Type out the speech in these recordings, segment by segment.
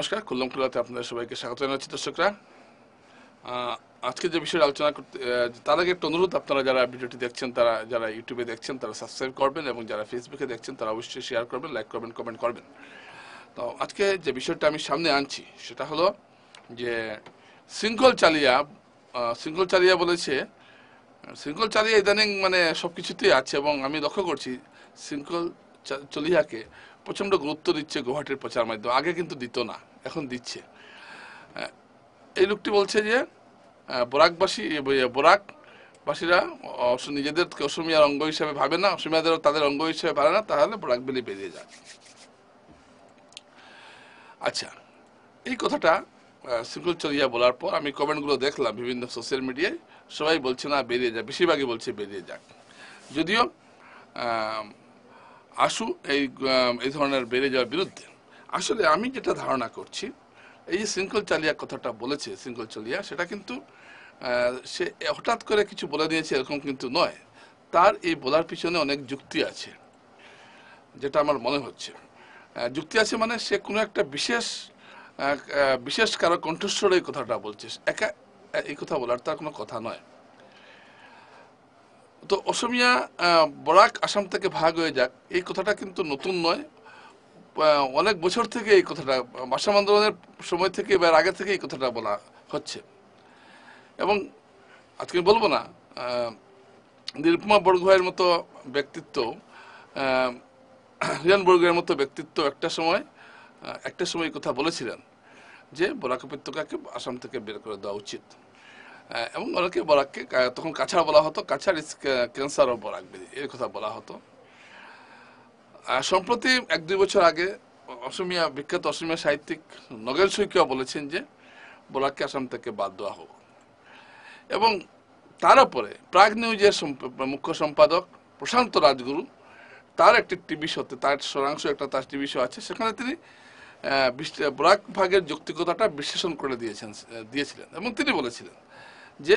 নমস্কার, খুল্লম খুল্লাতে আপনাদের সবাইকে স্বাগত জানাচ্ছি দর্শকরা। আজকে যে বিষয়ে আলোচনা করতে তার আগে একটা অনুরোধ, আপনারা যারা ভিডিওটি দেখছেন, তারা যারা ইউটিউবে দেখছেন তারা সাবস্ক্রাইব করবেন, এবং যারা ফেসবুকে দেখছেন তারা অবশ্যই শেয়ার করবেন, লাইক করবেন, কমেন্ট করবেন। তো আজকে যে বিষয়টা আমি সামনে আনছি সেটা হলো যে শৃঙ্খল চালিয়া বলেছে, শৃঙ্খল চালিয়া ইদানিং মানে সব কিছুতেই আছে, এবং আমি লক্ষ্য করছি শৃঙ্খল চলিয়াকে প্রচণ্ড গুরুত্ব দিচ্ছে গুয়াহাটির প্রচার মাধ্যম। আগে কিন্তু দিত না, এখন দিচ্ছে। এই লোকটি বলছে যে বরাকবাসীরা নিজেদেরকে অসমিয়ার অঙ্গ হিসেবে ভাবে না, অসমিয়াদেরও তাদের অঙ্গ হিসেবে ভাবে না, তাহলে বরাক ভ্যালি বেরিয়ে যায়। আচ্ছা, এই কথাটা শৃঙ্খল চলিয়া বলার পর আমি কমেন্টগুলো দেখলাম বিভিন্ন সোশ্যাল মিডিয়ায়। সবাই বলছে না বেরিয়ে যায়, বেশিরভাগই বলছে বেরিয়ে যাক। যদিও আশু এই ধরনের বেরিয়ে যাওয়ার বিরুদ্ধে। আসলে আমি যেটা ধারণা করছি, এই যে শৃঙ্খল চালিয়া কথাটা বলেছে শৃঙ্খল চলিয়া, সেটা কিন্তু সে হঠাৎ করে কিছু বলে দিয়েছে এরকম কিন্তু নয়। তার এই বলার পিছনে অনেক যুক্তি আছে, যেটা আমার মনে হচ্ছে। যুক্তি আছে মানে সে কোনো একটা বিশেষ কারো কণ্ঠস্বরে এই কথাটা বলছে, একা এই কথা বলার তার কোনো কথা নয়। তো অসমিয়া বরাক আসাম থেকে ভাগ হয়ে যাক, এই কথাটা কিন্তু নতুন নয়। অনেক বছর থেকে এই কথাটা, আসাম আন্দোলনের সময় থেকে বা আগে থেকে এই কথাটা বলা হচ্ছে। এবং আজকে বলবো না, নিরুপমা বড়গুহাইয়ের মতো ব্যক্তিত্ব, হিরান বড়গুহাইয়ের মতো ব্যক্তিত্ব একটা সময় এই কথা বলেছিলেন যে বরাক উপত্যকাকে আসাম থেকে বের করে দেওয়া উচিত। এবং অনেকে বরাককে তখন কাছাড় বলা হতো, Cachar is cancer of Barak valley, এর কথা বলা হতো। সম্প্রতি 1-2 বছর আগে বিখ্যাত অসমিয়া সাহিত্যিক নগেন শইকীয়া বলেছেন যে বরাককে আসাম থেকে বাদ দেওয়া হোক। এবং তার উপরে প্রাগ নিউজের মুখ্য সম্পাদক প্রশান্ত রাজগুরু, তার একটি টিভি শোতে, তার সরাংশ একটা তার টিভি শো আছে, সেখানে তিনি বরাক ভাগের যৌক্তিকতাটা বিশ্লেষণ করে দিয়েছিলেন। এবং তিনি বলেছিলেন যে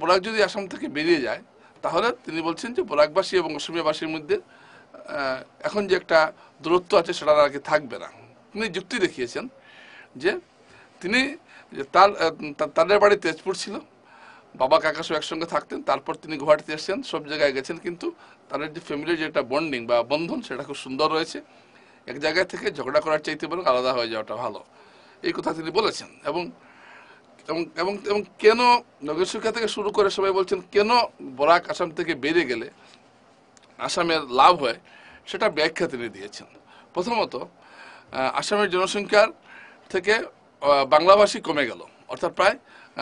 বরাক যদি আসাম থেকে বেরিয়ে যায়, তাহলে তিনি বলছেন যে বরাকবাসী এবং অসমিয়াবাসীর মধ্যে এখন যে একটা দূরত্ব আছে সেটা আর কি থাকবে না। তিনি যুক্তি দেখিয়েছেন যে তিনি তাদের বাড়ি তেজপুর ছিল, বাবা কাকা সব একসঙ্গে থাকতেন, তারপর তিনি গুয়াহাটিতে এসেছেন, সব জায়গায় গেছেন, কিন্তু তাদের যে ফ্যামিলির যে একটা বন্ডিং বা বন্ধন সেটা খুব সুন্দর রয়েছে। এক জায়গায় থেকে ঝগড়া করার চাইতে বরং আলাদা হয়ে যাওয়াটা ভালো, এই কথা তিনি বলেছেন। এবং এবং এবং কেন নগর শিক্ষা থেকে শুরু করে সবাই বলছেন কেন বরাক আসাম থেকে বেরিয়ে গেলে আসামের লাভ হয়, সেটা ব্যাখ্যা তিনি দিয়েছেন। প্রথমত, আসামের জনসংখ্যার থেকে বাংলাভাষী কমে গেল, অর্থাৎ প্রায়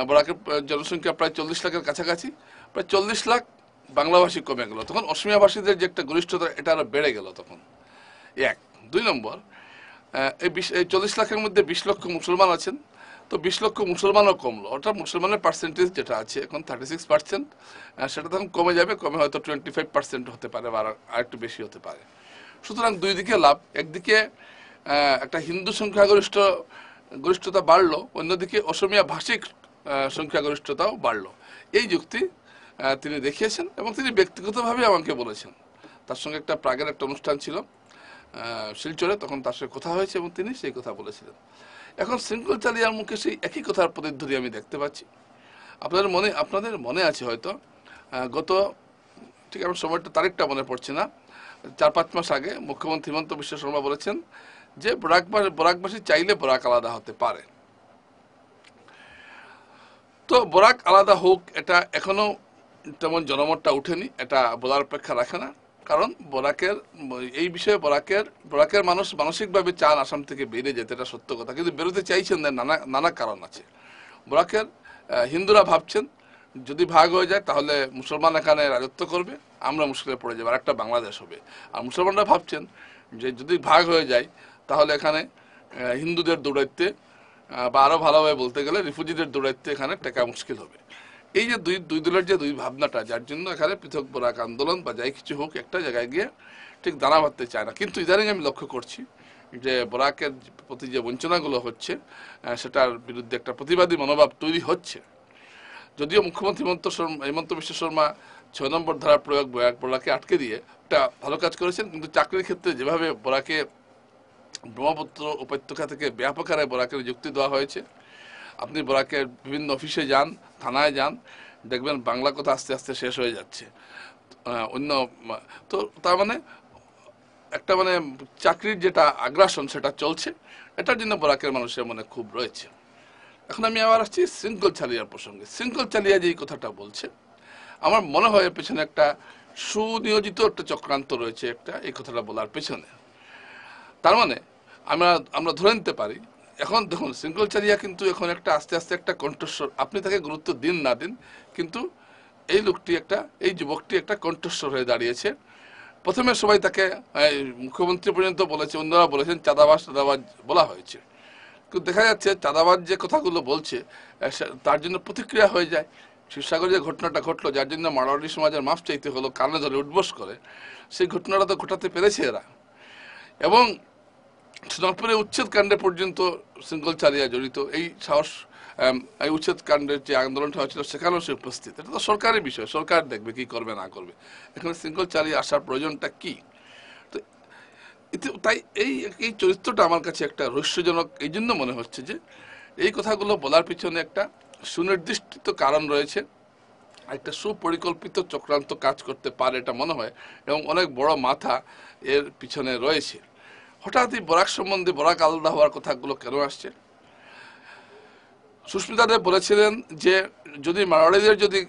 বরাকের জনসংখ্যা প্রায় 40 লাখের কাছাকাছি, প্রায় 40 লাখ বাংলাভাষী কমে গেল। তখন অসমিয়াভাষীদের যে একটা গরিষ্ঠতা, এটা আরো বেড়ে গেল তখন। 1। 2 নম্বর, এই 40 লাখের মধ্যে 20 লক্ষ মুসলমান আছেন, তো 20 লক্ষ মুসলমানও কমলো, অর্থাৎ মুসলমানের পার্সেন্টেজ যেটা আছে এখন 36%, সেটা তখন কমে যাবে, কমে হয়তো 25% হতে পারে বা আর একটু বেশি হতে পারে। সুতরাং দুই দিকে লাভ, একদিকে একটা হিন্দু গরিষ্ঠতা বাড়লো, অন্যদিকে অসমিয়া ভাষিক সংখ্যাগরিষ্ঠতাও বাড়লো। এই যুক্তি তিনি দেখিয়েছেন এবং তিনি ব্যক্তিগতভাবে আমাকে বলেছেন। তার সঙ্গে একটা প্রাগের একটা অনুষ্ঠান ছিল শিলচরে, তখন তার সঙ্গে কথা হয়েছে এবং তিনি সেই কথা বলেছিলেন। এখন শৃঙ্খল চালিয়ার মুখে সেই একই কথার প্রতিধ্বনি আমি দেখতে পাচ্ছি। আপনাদের মনে আছে হয়তো, ঠিক আমার সময়টা তারিখটা মনে পড়ছে না, 4-5 মাস আগে মুখ্যমন্ত্রী হিমন্ত বিশ্ব শর্মা বলেছেন যে বরাকবাসী চাইলে বরাক আলাদা হতে পারে। তো বরাক আলাদা হোক, এটা এখনো তেমন জনমতটা উঠেনি, এটা বলার অপেক্ষা রাখে না। কারণ এই বিষয়ে বরাকের মানুষ মানসিকভাবে চান আসাম থেকে বেরিয়ে যেতে, এটা সত্য কথা, কিন্তু বেরোতে চাইছেন না, নানা কারণ আছে। বরাকের হিন্দুরা ভাবছেন যদি ভাগ হয়ে যায় তাহলে মুসলমান এখানে রাজত্ব করবে, আমরা মুশকিলে পড়ে যাবো, আর একটা বাংলাদেশ হবে। আর মুসলমানরা ভাবছেন যে যদি ভাগ হয়ে যায় তাহলে এখানে হিন্দুদের দৌড়াইতে বা আরো ভালোভাবে বলতে গেলে রিফিউজিদের দৌড়াইতে এখানে টেকা মুশকিল হবে। এই যে দুই দলের যে দুই ভাবনাটা, যার জন্য এখানে পৃথক বরাক আন্দোলন বা যাই কিছু হোক একটা জায়গায় গিয়ে ঠিক দানা বাঁধতে চায় না। কিন্তু ইদানিং আমি লক্ষ্য করছি যে বরাকের প্রতি যে বঞ্চনাগুলো হচ্ছে, সেটার বিরুদ্ধে একটা প্রতিবাদী মনোভাব তৈরি হচ্ছে। যদিও মুখ্যমন্ত্রী হিমন্ত বিশ্ব শর্মা 6 নম্বর ধারার প্রয়োগ বরাকে আটকে দিয়ে একটা ভালো কাজ করেছেন, কিন্তু চাকরির ক্ষেত্রে যেভাবে বরাকে ব্রহ্মপুত্র উপত্যকা থেকে ব্যাপক হারে বরাকের যুক্তি দেওয়া হয়েছে। আপনি বরাকের বিভিন্ন অফিসে যান, থানায় যান, দেখবেন বাংলা কথা আস্তে আস্তে শেষ হয়ে যাচ্ছে। অন্য তো তার মানে একটা মানে চাকরির যেটা আগ্রাসন সেটা চলছে, এটার জন্য বরাকের মানুষের মনে খুব রয়েছে। এখন আমি আবার আসছি শৃঙ্খল চালিয়ার প্রসঙ্গে। শৃঙ্খল চালিয়া যে কথাটা বলছে, আমার মনে হয় এর পেছনে একটা সুনিয়োজিত একটা চক্রান্ত রয়েছে একটা এই কথাটা বলার পেছনে। তার মানে আমরা আমরা ধরে নিতে পারি, এখন দেখুন শৃঙ্খল চালিয়া কিন্তু এখন একটা আস্তে আস্তে একটা কণ্ঠস্বর, আপনি তাকে গুরুত্ব দিন না দিন, কিন্তু এই লোকটি একটা, এই যুবকটি একটা কণ্ঠস্বর হয়ে দাঁড়িয়েছে। প্রথমে সবাই তাকে মুখ্যমন্ত্রী পর্যন্ত বলেছে, অন্যরা বলেছেন চাঁদাবাজ চাঁদাবাজ বলা হয়েছে, কিন্তু দেখা যাচ্ছে চাঁদাবাজ যে কথাগুলো বলছে তার জন্য প্রতিক্রিয়া হয়ে যায়। শিবসাগরে যে ঘটনাটা ঘটলো, যার জন্য মারোয়াড়ি সমাজের মাফ চাইতে হলো কানে ধরে উঠবোস করে, সেই ঘটনাটা তো ঘটাতে পেরেছে এরা। এবং সোনারপুরে উচ্ছেদ কাণ্ডে পর্যন্ত শৃঙ্খল চালিয়া জড়িত। এই সাহস, এই উচ্ছেদ কাণ্ডের যে আন্দোলনটা হয়েছিল সেখানেও সে উপস্থিত। এটা তো সরকারি বিষয়, সরকার দেখবে কি করবে না করবে। এখানে শৃঙ্খল চালিয়ে আসার প্রয়োজনটা কি? তো তাই এই এই চরিত্রটা আমার কাছে একটা রহস্যজনক এই জন্য মনে হচ্ছে যে এই কথাগুলো বলার পিছনে একটা সুনির্দিষ্ট কারণ রয়েছে, একটা সুপরিকল্পিত চক্রান্ত কাজ করতে পারে এটা মনে হয়, এবং অনেক বড় মাথা এর পিছনে রয়েছে। হঠাৎই বরাক সম্বন্ধে, বরাক আলাদা হওয়ার কথাগুলো কেন আসছে? সুস্মিতা দেব বলেছিলেন যে যদি মারোয়াড়িদের যদি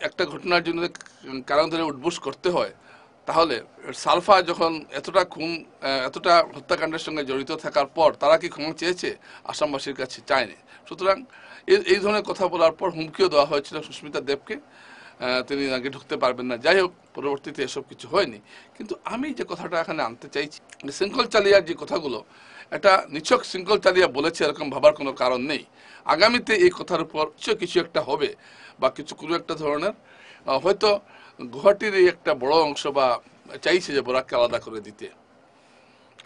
একটা ঘটনার জন্য কারণ ধরে উঠবোস করতে হয়, তাহলে সালফা যখন এতটা খুন, এতটা হত্যাকাণ্ডের সঙ্গে জড়িত থাকার পর তারা কি ক্ষমা চেয়েছে? আসামবাসীর কাছে চায়নি। সুতরাং এই ধরনের কথা বলার পর হুমকিও দেওয়া হয়েছিল সুস্মিতা দেবকে, তিনি আগে ঢুকতে পারবেন না। যাই হোক, পরবর্তীতে এসব কিছু হয়নি। কিন্তু আমি যে কথাটা এখানে আনতে চাইছি, শৃঙ্খল চালিয়ার যে কথাগুলো, এটা নিছক শৃঙ্খল চালিয়া বলেছে এরকম ভাবার কোনো কারণ নেই। আগামীতে এই কথার উপর কিছু একটা হবে, বা কোনো একটা ধরনের হয়তো গুয়াহাটির এই একটা বড় অংশ বা চাইছে যে বরাককে আলাদা করে দিতে।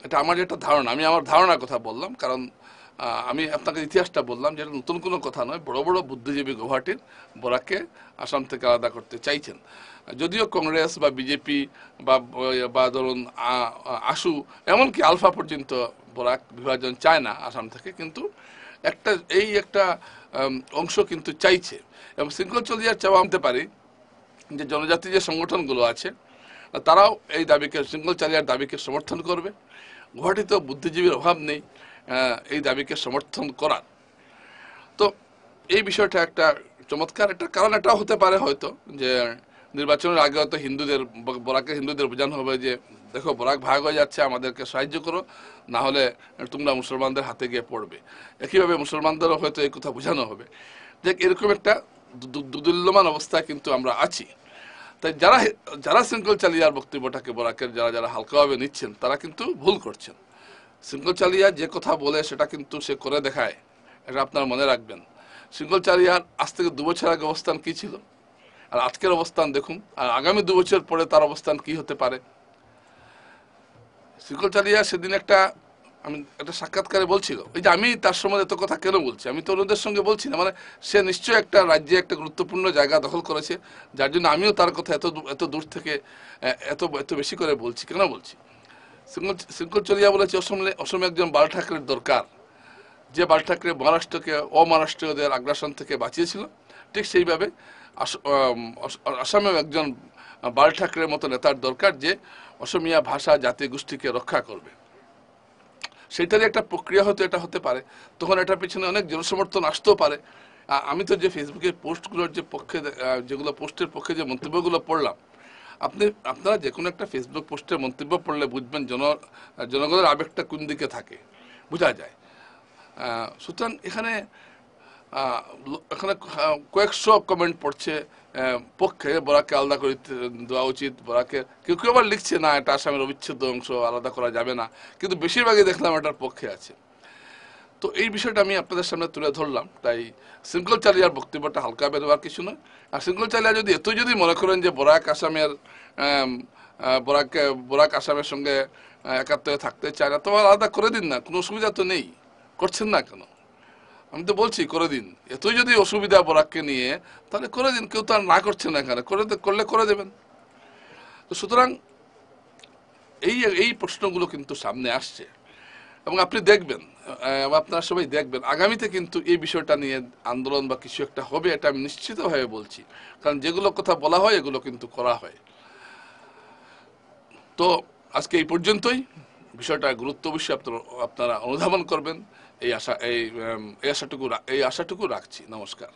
এটা আমার যেটা ধারণা, আমি আমার ধারণার কথা বললাম, কারণ আমি আপনাকে ইতিহাসটা বললাম, যেটা নতুন কোনো কথা নয়। বড় বড় বুদ্ধিজীবী গুয়াহাটির বরাককে আসাম থেকে আলাদা করতে চাইছেন। যদিও কংগ্রেস বা বিজেপি বা ধরুন আসু, এমনকি আলফা পর্যন্ত বরাক বিভাজন চায় না আসাম থেকে, কিন্তু একটা অংশ কিন্তু চাইছে। এবং শৃঙ্খল চলিয়ার চাওয়া আনতে পারি যে জনজাতি যে সংগঠনগুলো আছে তারাও এই দাবিকে, শৃঙ্খল চালিয়ার দাবিকে সমর্থন করবে। গুয়াহাটিতেও বুদ্ধিজীবীর অভাব নেই এই দাবিকে সমর্থন করার। তো এই বিষয়টা একটা চমৎকার একটা কারণ। এটাও হতে পারে হয়তো যে নির্বাচনের আগে হয়তো বরাকের হিন্দুদের বোঝানো হবে যে দেখো বরাক ভাগ হয়ে যাচ্ছে, আমাদেরকে সাহায্য করো, না হলে তোমরা মুসলমানদের হাতে গিয়ে পড়বে। একইভাবে মুসলমানদেরও হয়তো এই কথা বোঝানো হবে যে এরকম একটা দুদুল্যমান অবস্থায় কিন্তু আমরা আছি। তাই যারা শৃঙ্খল চালিয়ার বক্তব্যটাকে বরাকের যারা হালকাভাবে নিচ্ছেন তারা কিন্তু ভুল করছেন। শৃঙ্খল চালিয়া যে কথা বলে সেটা কিন্তু সে করে দেখায়, এটা আপনারা মনে রাখবেন। শৃঙ্খল চালিয়ার আজ থেকে 2 বছর আগে অবস্থান কি ছিল, আর আজকের অবস্থান দেখুন, আর আগামী 2 বছর পরে তার অবস্থান কি হতে পারে। শৃঙ্খল চালিয়া সেদিন আমি একটা সাক্ষাৎকারে বলছিল, এই যে আমি তার সম্বন্ধে এত কথা কেন বলছি, আমি তো অন্যদের সঙ্গে বলছি না, মানে সে নিশ্চয়ই একটা রাজ্যে একটা গুরুত্বপূর্ণ জায়গা দখল করেছে, যার জন্য আমিও তার কথা এত দূর থেকে এত বেশি করে বলছি। কেন বলছি? শৃঙ্খল চালিয়া বলেছে অসমে একজন বাল ঠাকরের দরকার, যে বাল ঠাকরে মহারাষ্ট্রকে অমহারাষ্ট্রীয়দের আগ্রাসন থেকে বাঁচিয়েছিল, ঠিক সেইভাবে আসামেও একজন বাল ঠাকরের মতো নেতার দরকার, যে অসমিয়া ভাষা জাতি গোষ্ঠীকে রক্ষা করবে। সেটারই একটা প্রক্রিয়া হয়তো এটা হতে পারে। তখন এটার পিছনে অনেক জনসমর্থন আসতেও পারে। আমি তো যে ফেসবুকের পোস্টগুলোর যে পক্ষে, যেগুলো পোস্টের পক্ষে যে মন্তব্যগুলো পড়লাম, আপনারা যে কোনো একটা ফেসবুক পোস্টের মন্তব্য পড়লে বুঝবেন জনগণের আবেগটা কোন দিকে থাকে, বোঝা যায়। সুতরাং এখানে কয়েকশো কমেন্ট পড়ছে পক্ষে, বরাককে আলাদা করে দেওয়া উচিত, বরাকে কেউ কেউ আবার লিখছে না এটা আসামের অবিচ্ছেদ্য অংশ, আলাদা করা যাবে না, কিন্তু বেশিরভাগই দেখলাম এটার পক্ষে আছে। তো এই বিষয়টা আমি আপনাদের সামনে তুলে ধরলাম। তাই শৃঙ্খল চালিয়ার বক্তব্যটা হালকা বেরোবার কিছু নয়। আর শৃঙ্খল চালিয়া যদি মনে করেন যে বরাক আসামের সঙ্গে একাত্মে থাকতে চায় না, তো আলাদা করে দিন না, কোনো অসুবিধা তো নেই। করছেন না কেন? আমি তো বলছি করে দিন। এতই যদি অসুবিধা বরাককে নিয়ে, তাহলে করে দিন। কেউ তো আর না করছে না, এখানে করলে করে দেবেন। তো সুতরাং এই প্রশ্নগুলো কিন্তু সামনে আসছে। এবং আপনি দেখবেন, আপনারা সবাই দেখবেন আগামীতে কিন্তু এই বিষয়টা নিয়ে আন্দোলন বা কিছু একটা হবে, এটা আমি নিশ্চিতভাবে বলছি। কারণ যেগুলো কথা বলা হয় এগুলো কিন্তু করা হয়। তো আজকে এই পর্যন্তই। বিষয়টা গুরুত্ব অবশ্যই আপনারা অনুধাবন করবেন, এই আশাটুকু রাখছি। নমস্কার।